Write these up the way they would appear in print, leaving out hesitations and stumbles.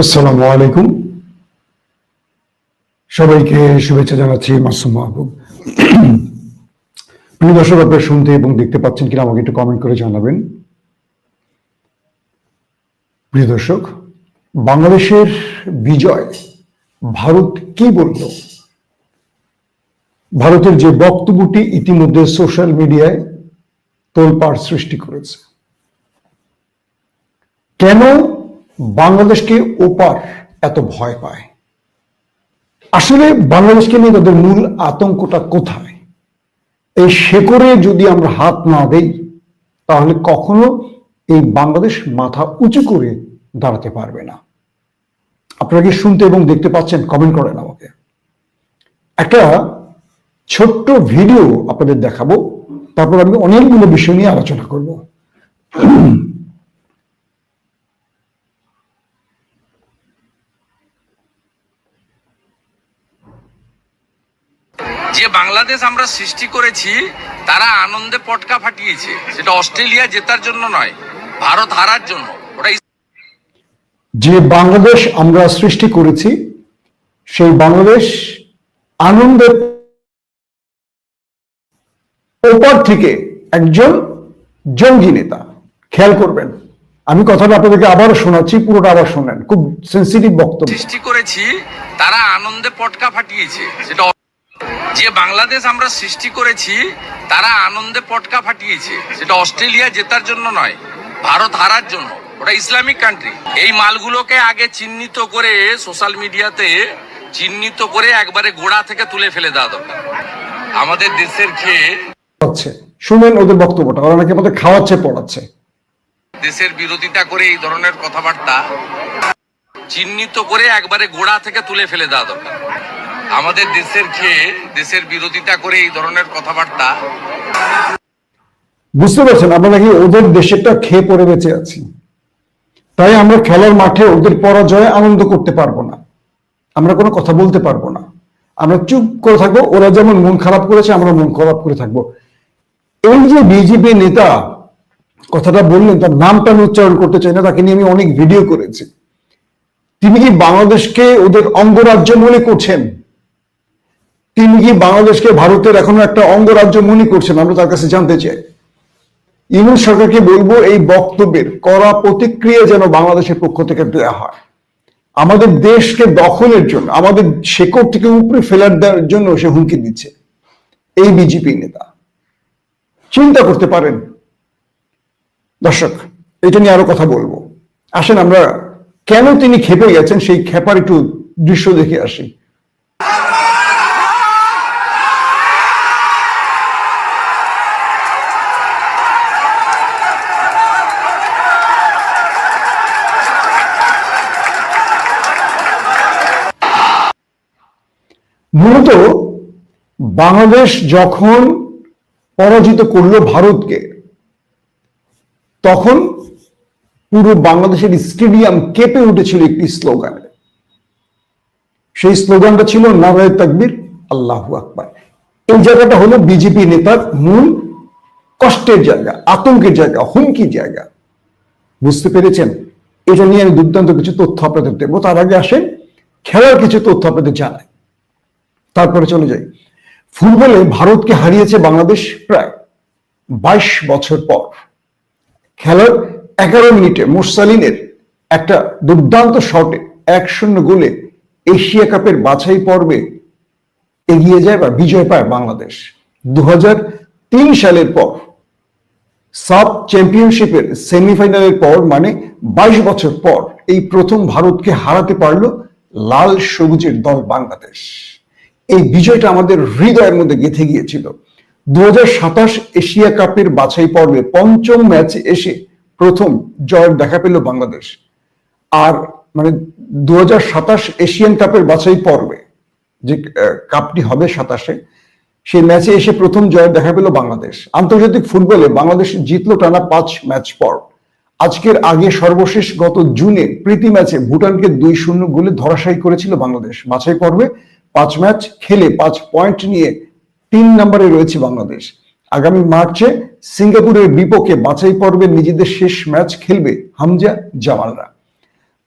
আসসালামু আলাইকুম, সবাইকে শুভেচ্ছা জানাচ্ছি। মাসুম মাহবুব। প্রিয় দর্শক, আপনারা শুনতে এবং দেখতে পাচ্ছেন কিনা আমাকে একটু কমেন্ট করে জানাবেন। প্রিয় দর্শক, বাংলাদেশের বিজয় ভারত কি বলল? ভারতের যে বক্তব্যটি ইতিমধ্যে সোশ্যাল মিডিয়ায় তোলপাড় সৃষ্টি করেছে। কেন বাংলাদেশকে ওপার এত ভয় পায়? আসলে বাংলাদেশকে নিয়ে তাদের মূল আতঙ্কটা কোথায়? এই শেকড়ে যদি আমরা হাত না দেই তাহলে কখনো এই বাংলাদেশ মাথা উঁচু করে দাঁড়াতে পারবে না। আপনারা কি শুনতে এবং দেখতে পাচ্ছেন? কমেন্ট করেন আমাকে। একটা ছোট্ট ভিডিও আপনাদের দেখাবো, তারপর আমি অনেকগুলো বিষয় নিয়ে আলোচনা করব। যে বাংলাদেশ আমরা সৃষ্টি করেছি তারা আনন্দে পটকা ফাটিয়েছে। সেটা অস্ট্রেলিয়া জেতার জন্য নয়, ভারত হারার জন্য। ওটা যে বাংলাদেশ আমরা সৃষ্টি করেছি সেই বাংলাদেশ আনন্দের ওপার থেকে একজন জঙ্গি নেতা। খেয়াল করবেন, আমি কথাটা আপনাদেরকে আবারও শোনাচ্ছি, পুরোটা আবার শোনেন। খুব সেন্সিটিভ বক্তব্য। সৃষ্টি করেছি তারা আনন্দে পটকা ফাটিয়েছে। সেটা যে বাংলাদেশ আমরা সৃষ্টি করেছি তারা আনন্দে পটকা ফাটিয়েছে। সেটা অস্ট্রেলিয়া জেতার জন্য নয়, ভারত হারার জন্য। ওটা ইসলামিক কান্ট্রি। এই মালগুলোকে আগে চিহ্নিত করে সোশ্যাল মিডিয়াতে চিহ্নিত করে একবারে গোড়া থেকে তুলে ফেলে দেওয়া দরকার। আমাদের দেশের খেয়ে শুনেন ওদের বক্তব্যটা, ওরা নাকি আমাদের খাওয়াচ্ছে পড়াচ্ছে। দেশের বিরোধিতা করে এই ধরনের কথাবার্তা চিহ্নিত করে একবারে গোড়া থেকে তুলে ফেলে দেওয়া দরকার। আমাদের দেশের খেয়ে দেশের বিরোধিতা করে এই ধরনের কথাবার্তা। বুঝতে পারছেন, আমরা নাকি ওদের দেশেরটা খেয়ে পড়ে বেঁচে আছি, তাই আমরা খেলার মাঠে ওদের পরাজয়ে আনন্দ করতে পারবো না, আমরা কোনো কথা বলতে পারবো না, আমরা চুপ করে থাকবো। ওরা যেমন মন খারাপ করেছে আমরা মন খারাপ করে থাকবো। এই যে বিজেপি নেতা কথাটা বললেন, তার নামটা আমি উচ্চারণ করতে চাই না, তাকে নিয়ে আমি অনেক ভিডিও করেছি। তিনি কি বাংলাদেশকে ওদের অঙ্গরাজ্য মনে করছেন? তিনি কি বাংলাদেশকে ভারতের এখনো একটা অঙ্গরাজ্য মনে করছেন? আমরা তার কাছে জানতে চাই। ইউনূস সরকারকে বলবো, এই বক্তব্যের কড়া প্রতিক্রিয়া যেন বাংলাদেশের পক্ষ থেকে দেওয়া হয়। আমাদের দেশকে দখলের জন্য, আমাদের শেকড় থেকে উপরে ফেলার দেওয়ার জন্য সে হুমকি দিচ্ছে এই বিজেপি নেতা। চিন্তা করতে পারেন দর্শক, এটা নিয়ে আরো কথা বলবো। আসেন আমরা কেন তিনি খেপে গেছেন সেই খেপার একটু দৃশ্য দেখে আসি। মূলত বাংলাদেশ যখন পরাজিত করলো ভারতকে, তখন পুরো বাংলাদেশের স্টেডিয়াম কেঁপে উঠেছিল একটি স্লোগানে। সেই স্লোগানটা ছিল নারায়ে তাকবীর, আল্লাহু আকবার। এই জায়গাটা হলো বিজেপি নেতার মূল কষ্টের জায়গা, আতঙ্কের জায়গা, হুমকির জায়গা। বুঝতে পেরেছেন? এটা নিয়ে আমি দুর্দান্ত কিছু তথ্য আপনাদের দেবো। তার আগে আসেন খেলার কিছু তথ্য আপনাদের জানাই, তারপরে চলে যাই। ফুটবলে ভারতকে হারিয়েছে বাংলাদেশ প্রায় 22 বছর পর। খেলার 11 মিনিটে মোরসালিনের একটা দুর্দান্ত শটে 1-0 গোলে এশিয়া কাপের বাছাই পর্বে এগিয়ে যায় বা বিজয় পায় বাংলাদেশ। 2003 সালের পর সাব চ্যাম্পিয়নশিপের সেমিফাইনালের পর, মানে 22 বছর পর এই প্রথম ভারতকে হারাতে পারল লাল সবুজের দল বাংলাদেশ। এই বিজয়টা আমাদের হৃদয়ের মধ্যে গেঁথে গিয়েছিল। 2027 এশিয়া কাপের বাছাই পর্বে পঞ্চম ম্যাচে এসে প্রথম জয়ের দেখা পেল বাংলাদেশ। আর মানে 2027 এশিয়ান কাপের বাছাই পর্বে, যে কাপটি হবে 27-এ, সেই ম্যাচে এসে প্রথম জয়ের দেখা পেল বাংলাদেশ। আন্তর্জাতিক ফুটবলে বাংলাদেশ জিতলো টানা 5 ম্যাচ পর। আজকের আগে সর্বশেষ গত জুনে প্রীতি ম্যাচে ভুটানকে 2-0 গোলে ধরাশায়ী করেছিল বাংলাদেশ। বাছাই পর্বে 5 ম্যাচ খেলে 5 পয়েন্ট নিয়ে 3 নম্বরে রয়েছে বাংলাদেশ। আগামী মার্চে সিঙ্গাপুরের বিপক্ষে বাছাই পর্বে নিজেদের শেষ ম্যাচ খেলবে হামজা জামালরা।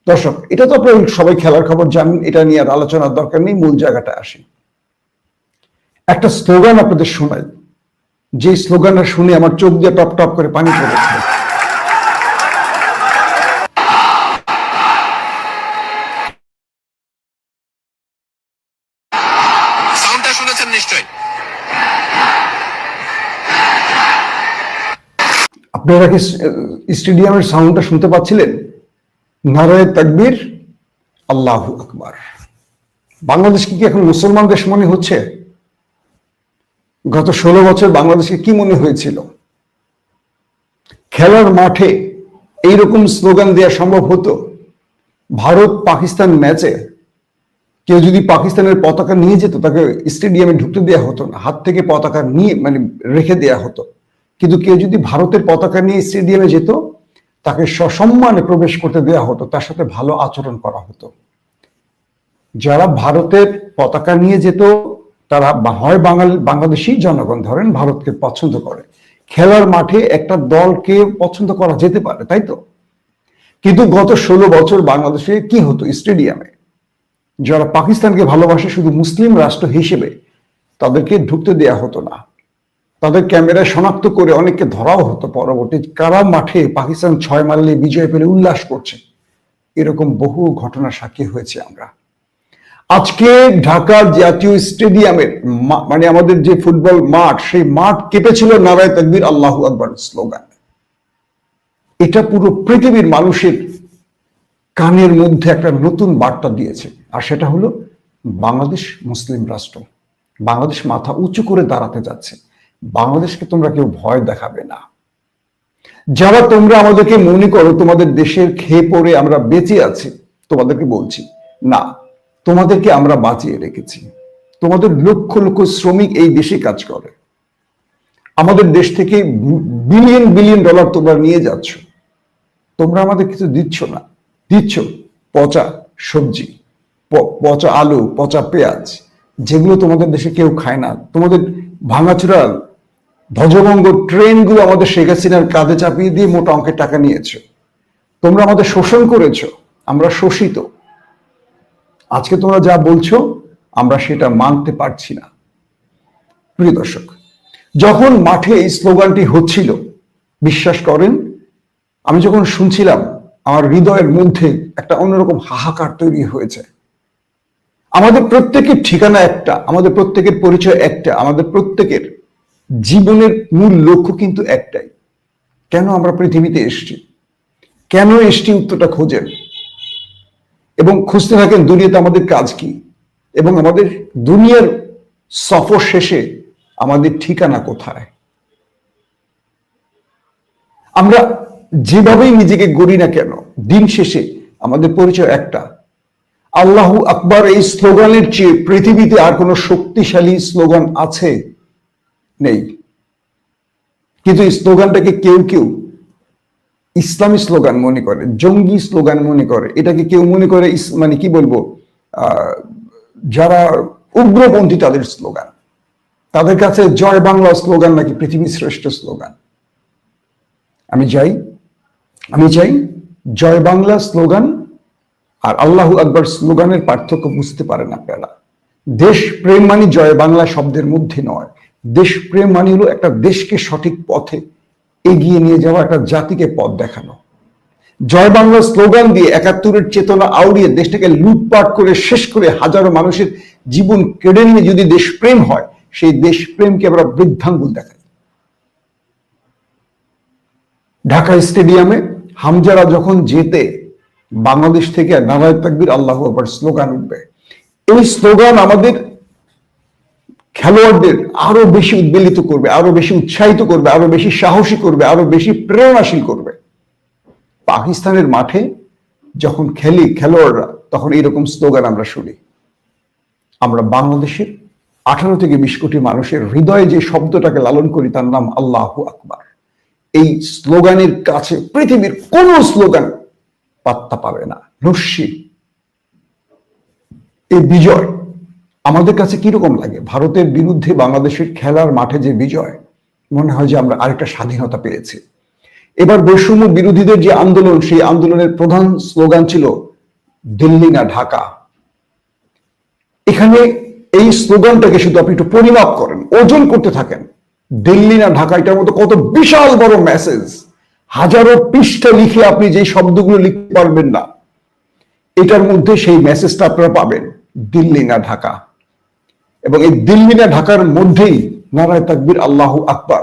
দর্শক, এটা তো আপনারা সবাই খেলার খবর জানেন, এটা নিয়ে আর আলোচনার দরকার নেই, মূল জায়গাটা আসে। একটা স্লোগান আপনাদের শোনাই, যে স্লোগানটা শুনে আমার চোখ দিয়ে টপ টপ করে পানি পড়েছে। সাউন্ডটা শুনেছেন নিশ্চয়ই। আপনারা কি স্টেডিয়ামের সাউন্ডটা শুনতে পাচ্ছিলেন? নারায়ে তাকবীর, আল্লাহু আকবার। বাংলাদেশকে কি এখন মুসলমান দেশ মনে হচ্ছে? গত 16 বছর বাংলাদেশকে কি মনে হয়েছিল? খেলার মাঠে এইরকম স্লোগান দেওয়া সম্ভব হতো? ভারত পাকিস্তান ম্যাচে কেউ যদি পাকিস্তানের পতাকা নিয়ে যেত, তাকে স্টেডিয়ামে ঢুকতে দেওয়া হতো না, হাত থেকে পতাকা নিয়ে রেখে দেওয়া হতো। কিন্তু কেউ যদি ভারতের পতাকা নিয়ে স্টেডিয়ামে যেত, তাকে সসম্মানে প্রবেশ করতে দেওয়া হতো, তার সাথে ভালো আচরণ করা হতো। যারা ভারতের পতাকা নিয়ে যেত তারা হয় বাংলাদেশি জনগণ ধরেন ভারতকে পছন্দ করে, খেলার মাঠে একটা দলকে পছন্দ করা যেতে পারে, তাই তো? কিন্তু গত 16 বছর বাংলাদেশে কি হতো? স্টেডিয়ামে যারা পাকিস্তানকে ভালোবাসে শুধু মুসলিম রাষ্ট্র হিসেবে, তাদেরকে ঢুকতে দেয়া হতো না। তাদের ক্যামেরায় শনাক্ত করে অনেককে ধরাও হতো পরবর্তী, কারা মাঠে পাকিস্তান 6 মারলে বিজয় পেলে উল্লাস করছে। এরকম বহু ঘটনা সাক্ষী হয়েছে আমরা। আজকে ঢাকা জাতীয় স্টেডিয়ামের আমাদের যে ফুটবল মাঠ, সেই মাঠ কেঁপেছিল নারায়ে তাকবীর, আল্লাহু আকবার স্লোগান। এটা পুরো পৃথিবীর মানুষের কানের মধ্যে একটা নতুন বার্তা দিয়েছে, আর সেটা হলো বাংলাদেশ মুসলিম রাষ্ট্র। বাংলাদেশ মাথা উঁচু করে দাঁড়াতে যাচ্ছে। বাংলাদেশকে তোমরা কেউ ভয় দেখাবে না। যারা তোমরা আমাদেরকে মনে করো তোমাদের দেশের খেয়ে পড়ে আমরা বেঁচে আছি, তোমাদেরকে বলছি না, তোমাদেরকে আমরা বাঁচিয়ে রেখেছি। তোমাদের লক্ষ লক্ষ শ্রমিক এই দেশে কাজ করে। আমাদের দেশ থেকে বিলিয়ন বিলিয়ন ডলার তোমরা নিয়ে যাচ্ছ, তোমরা আমাদের কিছু দিচ্ছ না, দিচ্ছ পচা সবজি, পচা আলু, পচা পেঁয়াজ, যেগুলো তোমাদের দেশে কেউ খায় না। তোমাদের ভাঙাচোরা ধ্বজভঙ্গ ট্রেনগুলো আমাদের শেখ হাসিনার কাঁধে চাপিয়ে দিয়ে মোটা অঙ্কের টাকা নিয়েছো। তোমরা আমাদের শোষণ করেছো, আমরা শোষিত। আজকে তোমরা যা বলছো আমরা সেটা মানতে পারছি না। প্রিয় দর্শক, যখন মাঠে এই স্লোগানটি হচ্ছিল, বিশ্বাস করেন আমি যখন শুনছিলাম আমার হৃদয়ের মধ্যে একটা অন্যরকম হাহাকার তৈরি হয়েছে। আমাদের প্রত্যেকের ঠিকানা একটা, আমাদের প্রত্যেকের পরিচয় একটা, আমাদের প্রত্যেকের জীবনের মূল লক্ষ্য কিন্তু একটাই। কেন আমরা পৃথিবীতে এসেছি, কেন এসেছি, উত্তরটা খোঁজেন এবং খুঁজতে থাকেন দুনিয়াতে আমাদের কাজ কি, এবং আমাদের দুনিয়ার সফর শেষে আমাদের ঠিকানা কোথায়। আমরা যেভাবেই নিজেকে গড়ি না কেন, দিন শেষে আমাদের পরিচয় একটা, আল্লাহু আকবার। এই স্লোগানের চেয়ে পৃথিবীতে আর কোনো শক্তিশালী স্লোগান আছে? নেই। কিন্তু এই স্লোগানটাকে কেউ কেউ ইসলামী স্লোগান মনে করে, জঙ্গি স্লোগান মনে করে, এটাকে কেউ মনে করে কি বলবো, যারা উগ্রপন্থী তাদের স্লোগান। তাদের কাছে জয় বাংলা স্লোগান নাকি পৃথিবীর শ্রেষ্ঠ স্লোগান। আমি চাই জয় বাংলা স্লোগান আর আল্লাহু আকবার স্লোগানের পার্থক্য বুঝতে পারেন আপনারা। দেশ প্রেম মানে জয় বাংলা শব্দের মধ্যে নয়। দেশ প্রেম মানে হলো একটা দেশকে সঠিক পথে এগিয়ে নিয়ে যাওয়া, একটা জাতিকে পথ দেখানো। জয় বাংলা স্লোগান দিয়ে ৭১-এর চেতনা আউড়িয়ে দেশটাকে লুটপাট করে শেষ করে হাজারো মানুষের জীবন কেড়ে নিয়ে যদি দেশপ্রেম হয়, সেই দেশপ্রেমকে আমরা বৃদ্ধাঙ্গুল দেখাই। ঢাকা স্টেডিয়ামে হামজারা যখন যেতে বাংলাদেশ থেকে নারায়ে তাকবীর, আল্লাহু আকবার স্লোগান উঠবে, এই স্লোগান আমাদের খেলোয়াড়দের আরো বেশি উদ্বেলিত করবে, আরো বেশি উৎসাহিত করবে, আরো বেশি সাহসী করবে, আরো বেশি প্রেরণাশীল করবে। পাকিস্তানের মাঠে যখন খেলোয়াড়রা, তখন এরকম স্লোগান আমরা শুনি। আমরা বাংলাদেশের 18 থেকে 20 কোটি মানুষের হৃদয়ে যে শব্দটাকে লালন করি, তার নাম আল্লাহু আকবার। এই স্লোগানের কাছে পৃথিবীর কোন স্লোগান পাত্তা পাবে না। নস্যি এই বিজয় আমাদের কাছে কিরকম লাগে? ভারতের বিরুদ্ধে বাংলাদেশের খেলার মাঠে যে বিজয়, মনে হয় যে আমরা আরেকটা স্বাধীনতা পেয়েছি। এবার বৈষম্য বিরোধীদের যে আন্দোলন, সেই আন্দোলনের প্রধান স্লোগান ছিল দিল্লি না ঢাকা। এখানে এই স্লোগানটাকে শুধু আপনি একটু পরিমাপ করেন, ওজন করতে থাকেন। দিল্লি না ঢাকা, এটার মতো কত বিশাল বড় মেসেজ, হাজারো পৃষ্ঠা লিখে আপনি যে শব্দগুলো লিখতে পারবেন না, এটার মধ্যে সেই মেসেজটা আপনারা পাবেন, দিল্লি না ঢাকা। এবং এই দিল্লি না ঢাকার মধ্যেই নারায়ে তাকবীর আল্লাহু আকবার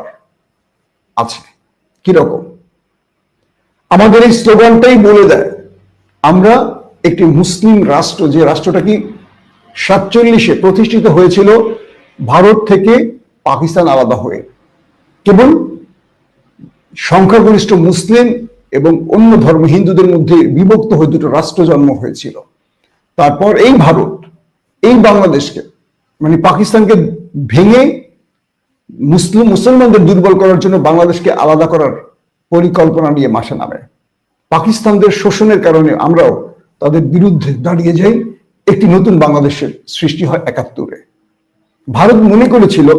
আছে। কিরকম? আমাদের এই স্লোগানটাই বলে দেয় আমরা একটি মুসলিম রাষ্ট্র, যে রাষ্ট্রটা কি 47-এ প্রতিষ্ঠিত হয়েছিল ভারত থেকে পাকিস্তান আলাদা হয়ে, কেবল সংখ্যাগরিষ্ঠ মুসলিম এবং অন্য ধর্ম হিন্দুদের মধ্যে বিভক্ত হয়ে দুটো রাষ্ট্র জন্ম হয়েছিল। তারপর এই ভারত এই বাংলাদেশকে, মানে পাকিস্তানকে ভেঙে মুসলমানদের দুর্বল করার জন্য বাংলাদেশকে আলাদা করার পরিকল্পনা নিয়ে মাঠে নামে। পাকিস্তানদের শোষণের কারণে আমরাও তাদের বিরুদ্ধে দাঁড়িয়ে যাই, একটি নতুন বাংলাদেশের সৃষ্টি হয় 71-এ। ভারত মনে করেছিল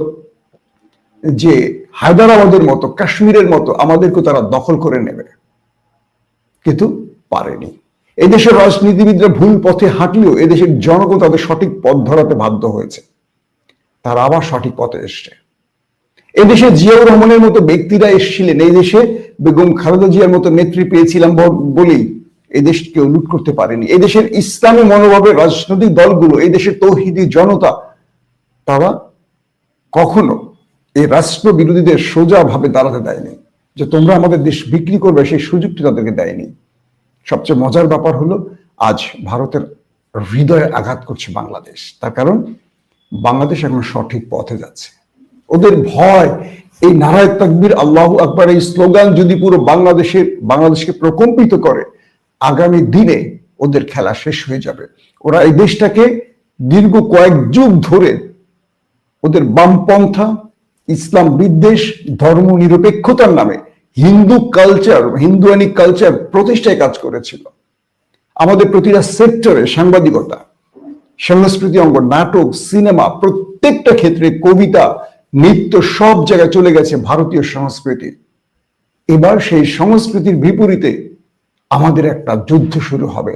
যে হায়দ্রাবাদের মতো, কাশ্মীরের মতো আমাদেরকে তারা দখল করে নেবে, কিন্তু পারেনি। এদেশের রাজনীতিবিদরা ভুল পথে হাঁটলেও এদেশের জনগণ তাদের সঠিক পথ ধরাতে বাধ্য হয়েছে, তারা আবার সঠিক পথে এসছে। এদেশে জিয়াউর রহমানের মতো ব্যক্তিরা এসেছিলেন, এই দেশে বেগম খালেদা জিয়ার মতো নেত্রী পেয়েছিলাম বলেই এদেশ কেউ লুট করতে পারেনি। এদেশের ইসলামী মনোভাবের রাজনৈতিক দলগুলো, এই দেশের তৌহিদি জনতা, তারা কখনো এই রাষ্ট্র বিরোধীদের সোজা ভাবে দাঁড়াতে দেয়নি, যে তোমরা আমাদের দেশ বিক্রি করবে, সেই সুযোগটি তাদেরকে দেয়নি। সবচেয়ে মজার ব্যাপার হলো আজ ভারতের হৃদয়ে আঘাত করছে বাংলাদেশ, তার কারণ বাংলাদেশ এখন সঠিক পথে যাচ্ছে। ওদের ভয় এই নারায়ে তাকবীর আল্লাহু আকবার এই স্লোগান যদি পুরো বাংলাদেশকে প্রকম্পিত করে, আগামী দিনে ওদের খেলা শেষ হয়ে যাবে। ওরা এই দেশটাকে দীর্ঘ কয়েক যুগ ধরে ওদের বামপন্থা, ইসলাম বিদ্বেষ, ধর্ম নিরপেক্ষতার নামে হিন্দুয়ানি কালচার প্রতিষ্ঠায় কাজ করেছিল। আমাদের প্রতিটা সেক্টরে সাংবাদিকতা, সংস্কৃতি অঙ্গ, নাটক, সিনেমা, প্রত্যেকটা ক্ষেত্রে, কবিতা, নৃত্য, সব জায়গায় চলে গেছে ভারতীয় সংস্কৃতি। এবার সেই সংস্কৃতির বিপরীতে আমাদের একটা যুদ্ধ শুরু হবে,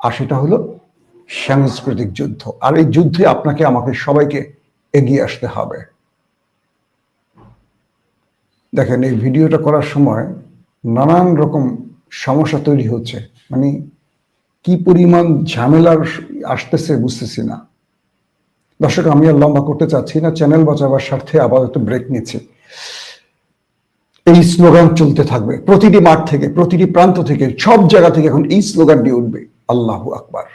আর সেটা হলো সাংস্কৃতিক যুদ্ধ। আর এই যুদ্ধে আপনাকে আমাকে সবাইকে এগিয়ে আসতে হবে। দেখেন, এই ভিডিওটা করার সময় নানান রকম সমস্যা তৈরি হচ্ছে, মানে কি পরিমাণ ঝামেলার আসতেছে বুঝতেছি না। দর্শক, আমি আর লম্বা করতে চাচ্ছি না, চ্যানেল বাঁচাবার স্বার্থে আপাতত ব্রেক নিচ্ছি। এই স্লোগান চলতে থাকবে প্রতিটি মাঠ থেকে, প্রতিটি প্রান্ত থেকে, সব জায়গা থেকে এখন এই স্লোগানটি উঠবে, আল্লাহু আকবার।